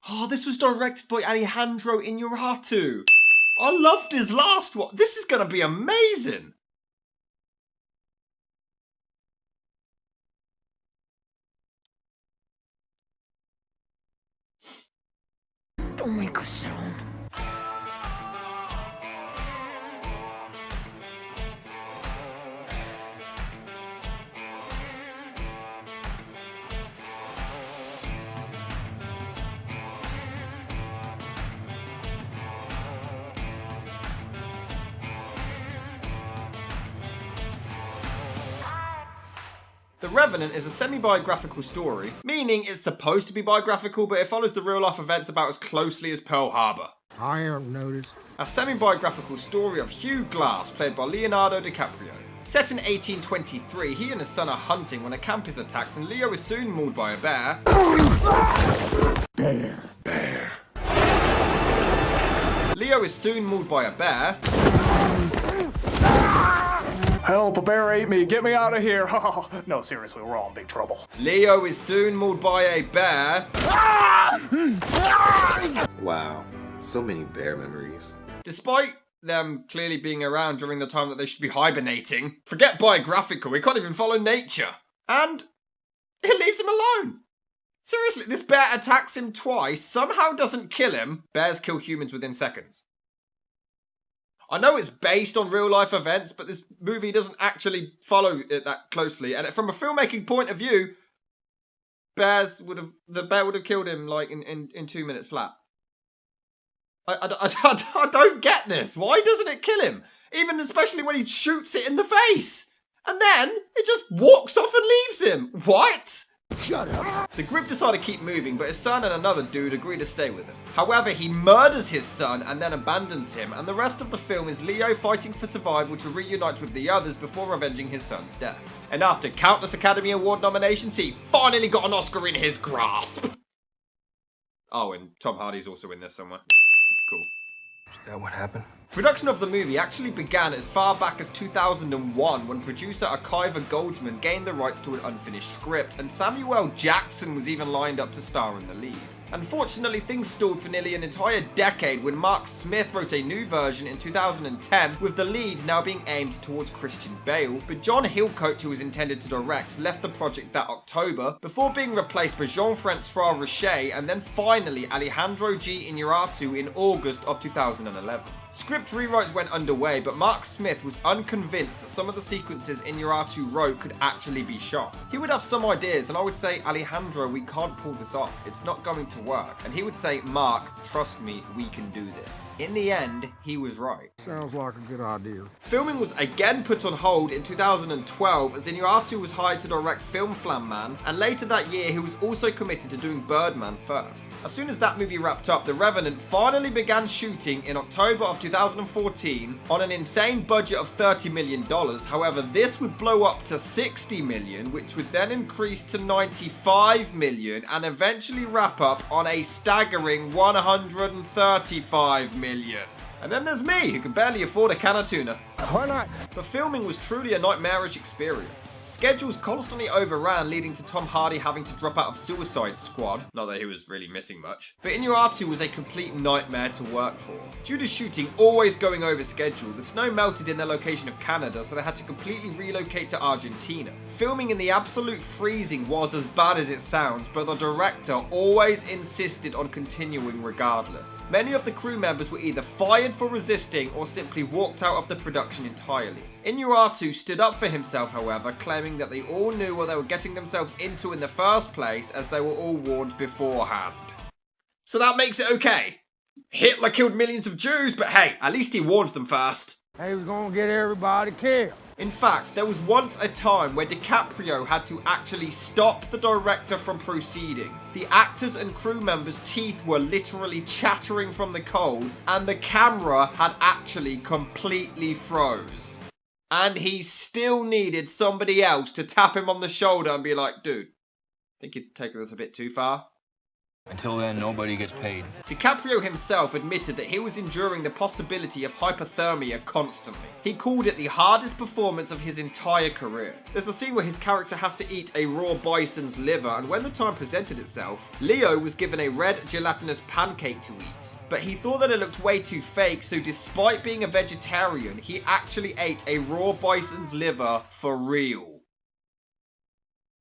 Oh, this was directed by Alejandro Inarritu. I loved his last one. This is going to be amazing. Don't make a sound. The Revenant is a semi-biographical story, meaning it's supposed to be biographical, but it follows the real-life events about as closely as Pearl Harbor. I haven't noticed. A semi-biographical story of Hugh Glass, played by Leonardo DiCaprio. Set in 1823, he and his son are hunting when a camp is attacked and Leo is soon mauled by a bear. Bear. Leo is soon mauled by a bear. Help, a bear ate me. Get me out of here. No, seriously, we're all in big trouble. Leo is soon mauled by a bear. Wow, so many bear memories. Despite them clearly being around during the time that they should be hibernating, forget biographical, we can't even follow nature. And it leaves him alone. Seriously, this bear attacks him twice, somehow doesn't kill him. Bears kill humans within seconds. I know it's based on real life events, but this movie doesn't actually follow it that closely. And from a filmmaking point of view, the bear would have killed him like in 2 minutes flat. I don't get this. Why doesn't it kill him? Even especially when he shoots it in the face. And then it just walks off and leaves him. What? Shut up. The group decide to keep moving, but his son and another dude agree to stay with him. However, he murders his son and then abandons him, and the rest of the film is Leo fighting for survival to reunite with the others before avenging his son's death. And after countless Academy Award nominations, he finally got an Oscar in his grasp. Oh, and Tom Hardy's also in there somewhere. Cool. Is that what happened? Production of the movie actually began as far back as 2001 when producer Akiva Goldsman gained the rights to an unfinished script, and Samuel Jackson was even lined up to star in the lead. Unfortunately, things stalled for nearly an entire decade when Mark Smith wrote a new version in 2010, with the lead now being aimed towards Christian Bale, but John Hillcoat, who was intended to direct, left the project that October, before being replaced by Jean-Francois Richet and then finally Alejandro G. Inarritu in August of 2011. Script rewrites went underway, but Mark Smith was unconvinced that some of the sequences Inarritu wrote could actually be shot. He would have some ideas, and I would say, Alejandro, we can't pull this off. It's not going to work. And he would say, Mark, trust me, we can do this. In the end, he was right. Sounds like a good idea. Filming was again put on hold in 2012 as Inarritu was hired to direct Film Flam Man, and later that year he was also committed to doing Birdman first. As soon as that movie wrapped up, The Revenant finally began shooting in October of 2014 on an insane budget of $30 million. However, this would blow up to $60 million, which would then increase to $95 million and eventually wrap up on a staggering $135 million. And then there's me, who can barely afford a can of tuna. Why not? But filming was truly a nightmarish experience. Schedules constantly overran, leading to Tom Hardy having to drop out of Suicide Squad. Not that he was really missing much. But Inarritu was a complete nightmare to work for. Due to shooting always going over schedule, the snow melted in their location of Canada, so they had to completely relocate to Argentina. Filming in the absolute freezing was as bad as it sounds, but the director always insisted on continuing regardless. Many of the crew members were either fired for resisting or simply walked out of the production entirely. Inarritu stood up for himself, however, claiming that they all knew what they were getting themselves into in the first place, as they were all warned beforehand. So that makes it okay. Hitler killed millions of Jews, but hey, at least he warned them first. He was gonna get everybody killed. In fact, there was once a time where DiCaprio had to actually stop the director from proceeding. The actors and crew members' teeth were literally chattering from the cold, and the camera had actually completely froze. And he still needed somebody else to tap him on the shoulder and be like, dude, think you're taking this a bit too far? Until then, nobody gets paid. DiCaprio himself admitted that he was enduring the possibility of hypothermia constantly. He called it the hardest performance of his entire career. There's a scene where his character has to eat a raw bison's liver, and when the time presented itself, Leo was given a red gelatinous pancake to eat. But he thought that it looked way too fake, so despite being a vegetarian, he actually ate a raw bison's liver for real.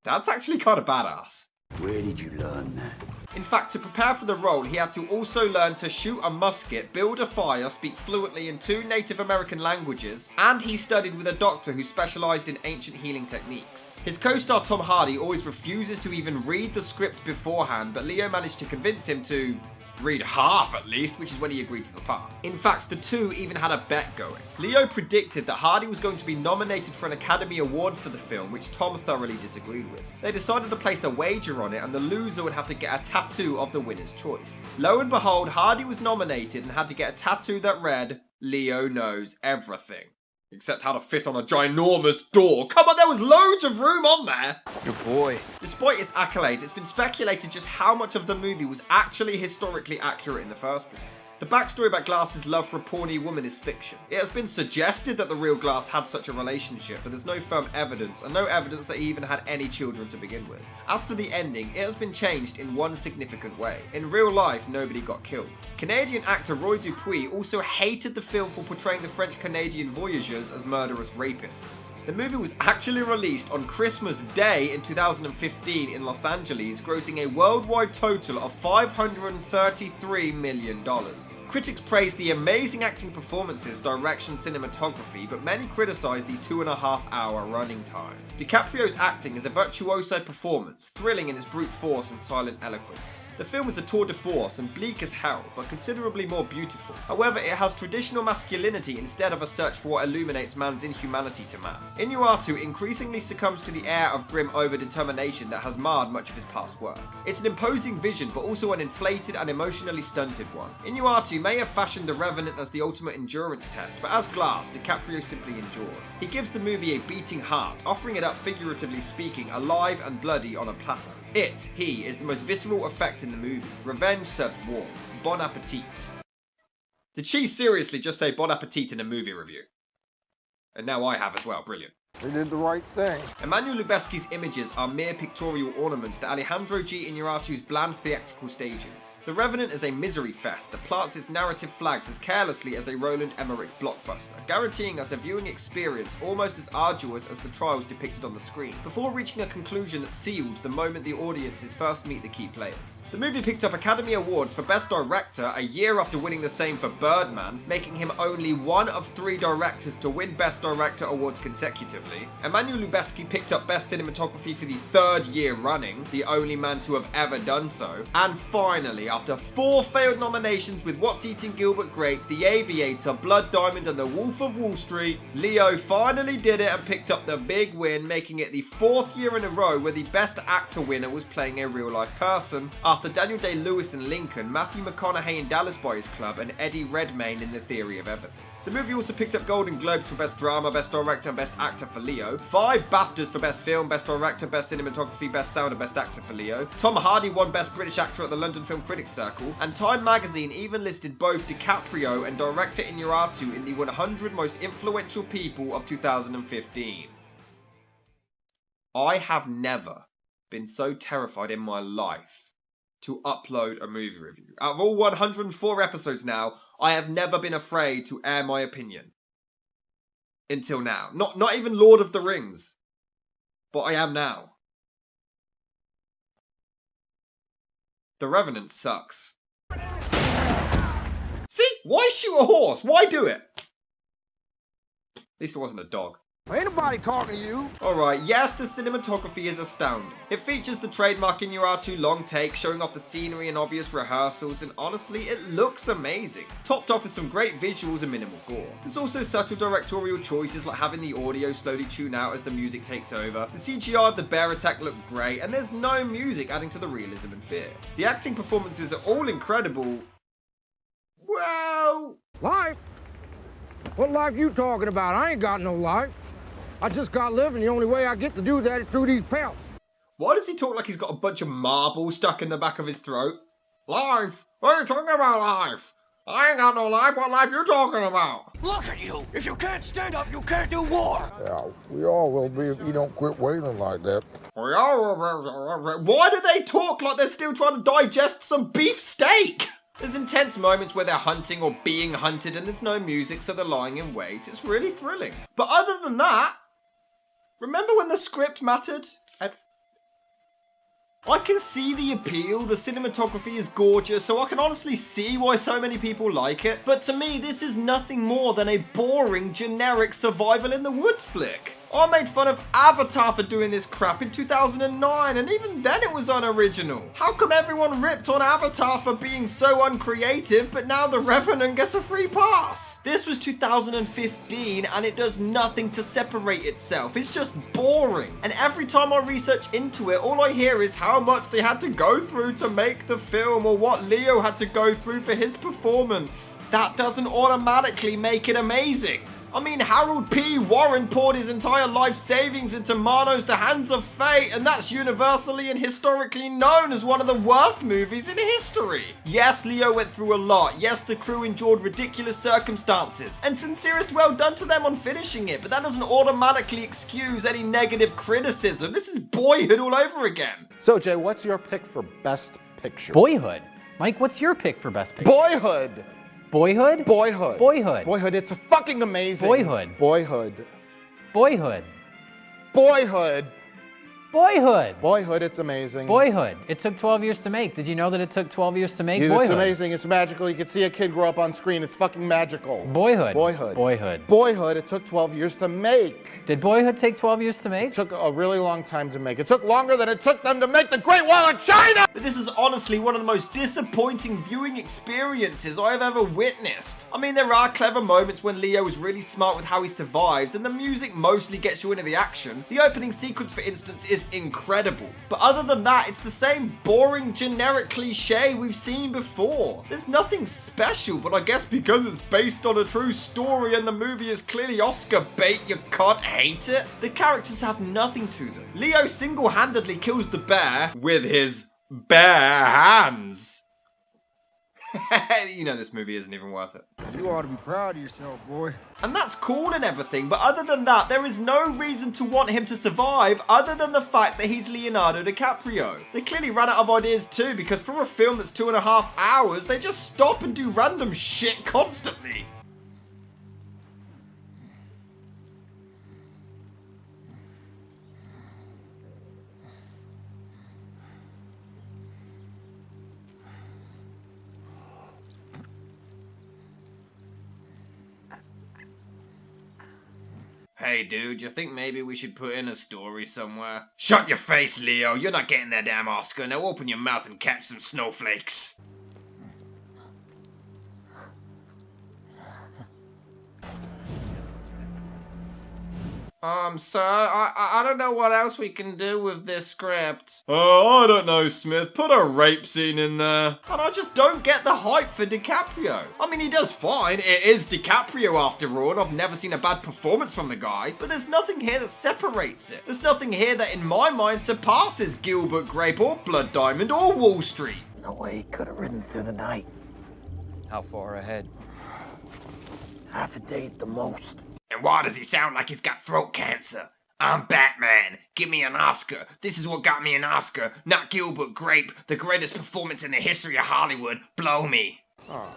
That's actually kind of badass. Where did you learn that? In fact, to prepare for the role, he had to also learn to shoot a musket, build a fire, speak fluently in 2 Native American languages, and he studied with a doctor who specialized in ancient healing techniques. His co-star Tom Hardy always refuses to even read the script beforehand, but Leo managed to convince him to read half at least, which is when he agreed to the part. In fact, the two even had a bet going. Leo predicted that Hardy was going to be nominated for an Academy Award for the film, which Tom thoroughly disagreed with. They decided to place a wager on it, and the loser would have to get a tattoo of the winner's choice. Lo and behold, Hardy was nominated and had to get a tattoo that read, "Leo knows everything." Except how to fit on a ginormous door. Come on, there was loads of room on there. Your boy. Despite its accolades, it's been speculated just how much of the movie was actually historically accurate in the first place. The backstory about Glass's love for a Pawnee woman is fiction. It has been suggested that the real Glass had such a relationship, but there's no firm evidence, and no evidence that he even had any children to begin with. As for the ending, it has been changed in one significant way. In real life, nobody got killed. Canadian actor Roy Dupuis also hated the film for portraying the French-Canadian voyageurs as murderous rapists. The movie was actually released on Christmas Day in 2015 in Los Angeles, grossing a worldwide total of $533 million. Critics praised the amazing acting performances, direction, cinematography, but many criticized the 2.5-hour running time. DiCaprio's acting is a virtuoso performance, thrilling in its brute force and silent eloquence. The film is a tour de force and bleak as hell, but considerably more beautiful. However, it has traditional masculinity instead of a search for what illuminates man's inhumanity to man. Inarritu increasingly succumbs to the air of grim overdetermination that has marred much of his past work. It's an imposing vision, but also an inflated and emotionally stunted one. Inarritu may have fashioned the Revenant as the ultimate endurance test, but as Glass, DiCaprio simply endures. He gives the movie a beating heart, offering it up, figuratively speaking, alive and bloody on a platter. He is the most visceral effect in the movie. Revenge served warm. Bon appetit. Did she seriously just say bon appetit in a movie review? And now I have as well. Brilliant. They did the right thing. Emmanuel Lubezki's images are mere pictorial ornaments to Alejandro G. Inarritu's bland theatrical stagings. The Revenant is a misery fest that plants its narrative flags as carelessly as a Roland Emmerich blockbuster, guaranteeing us a viewing experience almost as arduous as the trials depicted on the screen, before reaching a conclusion that's sealed the moment the audiences first meet the key players. The movie picked up Academy Awards for Best Director a year after winning the same for Birdman, making him only one of 3 directors to win Best Director awards consecutively. Emmanuel Lubezki picked up Best Cinematography for the 3rd year running, the only man to have ever done so. And finally, after 4 failed nominations with What's Eating Gilbert Grape, The Aviator, Blood Diamond and The Wolf of Wall Street, Leo finally did it and picked up the big win, making it the 4th year in a row where the Best Actor winner was playing a real-life person, after Daniel Day-Lewis in Lincoln, Matthew McConaughey in Dallas Buyers Club, and Eddie Redmayne in The Theory of Everything. The movie also picked up Golden Globes for Best Drama, Best Director, and Best Actor for Leo, 5 BAFTAs for Best Film, Best Director, Best Cinematography, Best Sound, and Best Actor for Leo. Tom Hardy won Best British Actor at the London Film Critics Circle, and Time magazine even listed both DiCaprio and director Inarritu in the 100 most influential people of 2015. I have never been so terrified in my life to upload a movie review. Out of all 104 episodes now, I have never been afraid to air my opinion. Until now. Not even Lord of the Rings. But I am now. The Revenant sucks. See? Why shoot a horse? Why do it? At least it wasn't a dog. Ain't nobody talking to you. Alright, yes, the cinematography is astounding. It features the trademark Inarritu long take, showing off the scenery and obvious rehearsals, and honestly, it looks amazing. Topped off with some great visuals and minimal gore. There's also subtle directorial choices like having the audio slowly tune out as the music takes over. The CGI of the bear attack looked great, and there's no music adding to the realism and fear. The acting performances are all incredible. Well... Life? What life you talking about? I ain't got no life. I just got living. The only way I get to do that is through these pelts. Why does he talk like he's got a bunch of marbles stuck in the back of his throat? Life? What are you talking about, life? I ain't got no life. What life you talking about? Look at you! If you can't stand up, you can't do war! Yeah, we all will be if you don't quit wailing like that. Why do they talk like they're still trying to digest some beef steak? There's intense moments where they're hunting or being hunted and there's no music, so they're lying in wait. It's really thrilling. But other than that, remember when the script mattered? I can see the appeal, the cinematography is gorgeous, so I can honestly see why so many people like it. But to me, this is nothing more than a boring, generic survival in the woods flick. I made fun of Avatar for doing this crap in 2009, and even then it was unoriginal. How come everyone ripped on Avatar for being so uncreative, but now the Revenant gets a free pass? This was 2015, and it does nothing to separate itself. It's just boring. And every time I research into it, all I hear is how much they had to go through to make the film, or what Leo had to go through for his performance. That doesn't automatically make it amazing. I mean, Harold P. Warren poured his entire life savings into Marno's The Hands of Fate, and that's universally and historically known as one of the worst movies in history. Yes, Leo went through a lot. Yes, the crew endured ridiculous circumstances. And sincerest well done to them on finishing it, but that doesn't automatically excuse any negative criticism. This is Boyhood all over again. So, Jay, what's your pick for Best Picture? Boyhood. Mike, what's your pick for Best Picture? Boyhood! Boyhood? Boyhood. Boyhood. Boyhood, it's a fucking amazing. Boyhood. Boyhood. Boyhood. Boyhood. Boyhood. Boyhood, it's amazing. Boyhood. It took 12 years to make. Did you know that it took 12 years to make? Dude, Boyhood. it's amazing. It's magical. You can see a kid grow up on screen. It's fucking magical. Boyhood. Boyhood. Boyhood. Boyhood, it took 12 years to make. Did Boyhood take 12 years to make? It took a really long time to make. It took longer than it took them to make the Great Wall of China! But this is honestly one of the most disappointing viewing experiences I have ever witnessed. I mean, there are clever moments when Leo is really smart with how he survives, and the music mostly gets you into the action. The opening sequence, for instance, is incredible. But other than that, it's the same boring, generic cliche we've seen before. There's nothing special, but I guess because it's based on a true story and the movie is clearly Oscar bait, you can't hate it. The characters have nothing to them. Leo single-handedly kills the bear with his bare hands. You know this movie isn't even worth it. You ought to be proud of yourself, boy. And that's cool and everything, but other than that, there is no reason to want him to survive other than the fact that he's Leonardo DiCaprio. They clearly ran out of ideas too, because for a film that's 2.5 hours, they just stop and do random shit constantly. Hey dude, you think maybe we should put in a story somewhere? Shut your face, Leo. You're not getting that damn Oscar. Now open your mouth and catch some snowflakes. Sir, I don't know what else we can do with this script. Oh, I don't know, Smith. Put a rape scene in there. And I just don't get the hype for DiCaprio. I mean, he does fine. It is DiCaprio after all, and I've never seen a bad performance from the guy. But there's nothing here that separates it. There's nothing here that, in my mind, surpasses Gilbert Grape or Blood Diamond or Wall Street. No way he could have ridden through the night. How far ahead? Half a day at the most. And why does he sound like he's got throat cancer? I'm Batman. Give me an Oscar. This is what got me an Oscar, not Gilbert Grape, the greatest performance in the history of Hollywood. Blow me. Oh,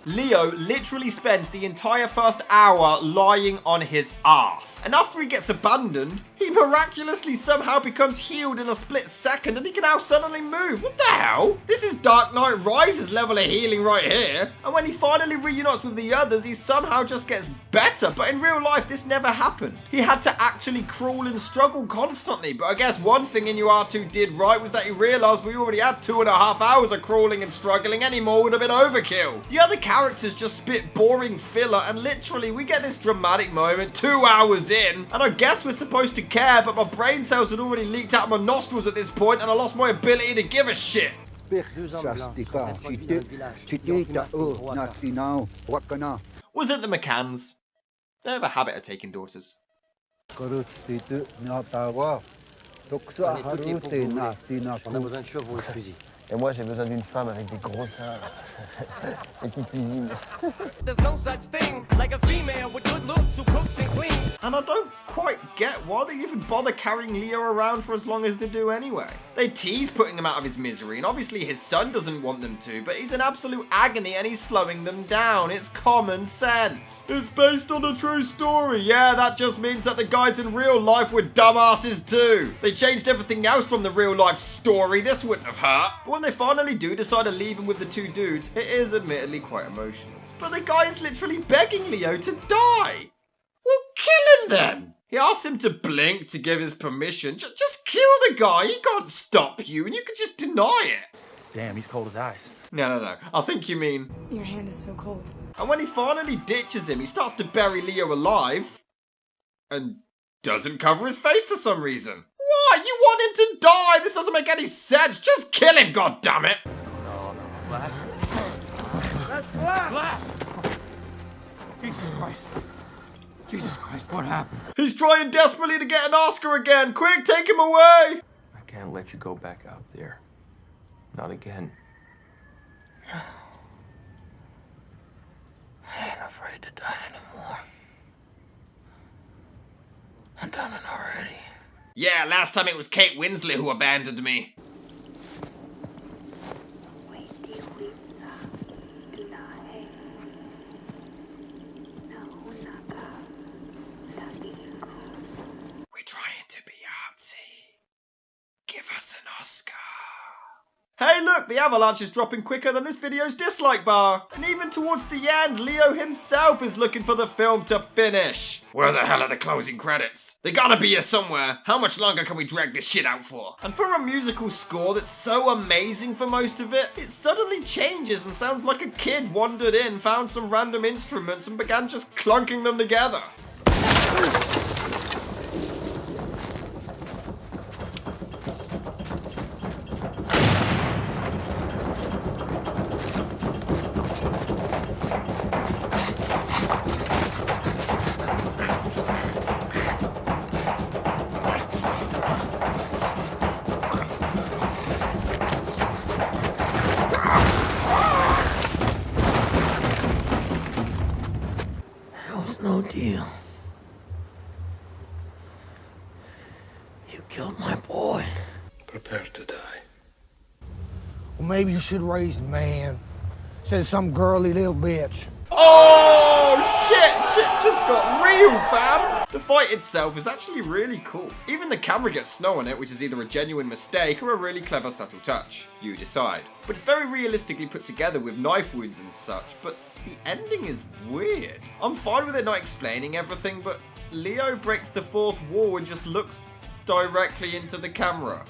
Leo literally spends the entire first hour lying on his ass. And after he gets abandoned, he miraculously somehow becomes healed in a split second and he can now suddenly move. What the hell? This is Dark Knight Rises level of healing right here. And when he finally reunites with the others, he somehow just gets better. But in real life, this never happened. He had to actually crawl and struggle constantly. But I guess one thing Inu-R2 did right was that he realized we already had 2.5 hours of crawling and struggling. Any more would have been overkill. The other characters just spit boring filler, and literally we get this dramatic moment 2 hours in, and I guess we're supposed to care, but my brain cells had already leaked out of my nostrils at this point, and I lost my ability to give a shit. Was it the McCanns? They have a habit of taking daughters. J'en ai besoin de chevaux et de fusils. Et moi, j'ai besoin d'une femme avec des gros seins, là. Et qui cuisine. There's no such thing like a female with good looks who cooks and cleans. And I don't quite get why they even bother carrying Leo around for as long as they do anyway. They tease putting him out of his misery, and obviously his son doesn't want them to, but he's in absolute agony and he's slowing them down. It's common sense. It's based on a true story. Yeah, that just means that the guys in real life were dumbasses too. They changed everything else from the real life story. This wouldn't have hurt. But when they finally do decide to leave him with the two dudes, it is admittedly quite emotional. But the guy is literally begging Leo to die. Well, kill him then. He asks him to blink to give his permission. Just kill the guy. He can't stop you, and you can just deny it. Damn, he's cold as ice. No. I think you mean... Your hand is so cold. And when he finally ditches him, he starts to bury Leo alive. And doesn't cover his face for some reason. Why? You want him to die? This doesn't make any sense. Just kill him, goddammit. No, Glass? That's glass! Glass! Jesus Christ, what happened? He's trying desperately to get an Oscar again. Quick, take him away. I can't let you go back out there. Not again. I ain't afraid to die anymore. I've done it already. Yeah, last time it was Kate Winslet who abandoned me. We're trying to be artsy. Give us an Oscar. Hey look, the avalanche is dropping quicker than this video's dislike bar. And even towards the end, Leo himself is looking for the film to finish. Where the hell are the closing credits? They gotta be here somewhere. How much longer can we drag this shit out for? And for a musical score that's so amazing for most of it, it suddenly changes and sounds like a kid wandered in, found some random instruments and began just clunking them together. No deal. You killed my boy. Prepare to die. Well, maybe you should raise a man. Says some girly little bitch. Oh, shit just got real, fam. The fight itself is actually really cool. Even the camera gets snow on it, which is either a genuine mistake or a really clever subtle touch. You decide. But it's very realistically put together with knife wounds and such, but the ending is weird. I'm fine with it not explaining everything, but Leo breaks the fourth wall and just looks directly into the camera.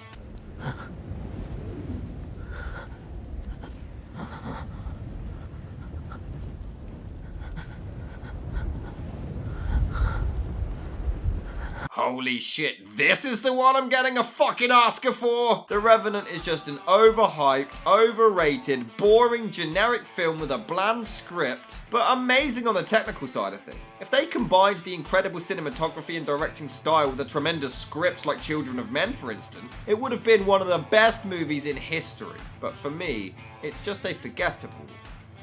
Holy shit, this is the one I'm getting a fucking Oscar for! The Revenant is just an overhyped, overrated, boring, generic film with a bland script, but amazing on the technical side of things. If they combined the incredible cinematography and directing style with a tremendous script like Children of Men, for instance, it would have been one of the best movies in history. But for me, it's just a forgettable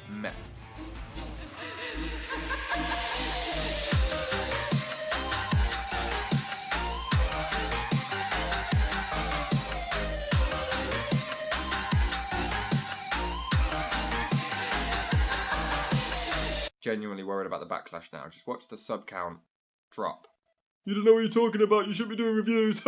mess. Genuinely worried about the backlash now. Just watch the sub count drop. You don't know what you're talking about. You shouldn't be doing reviews.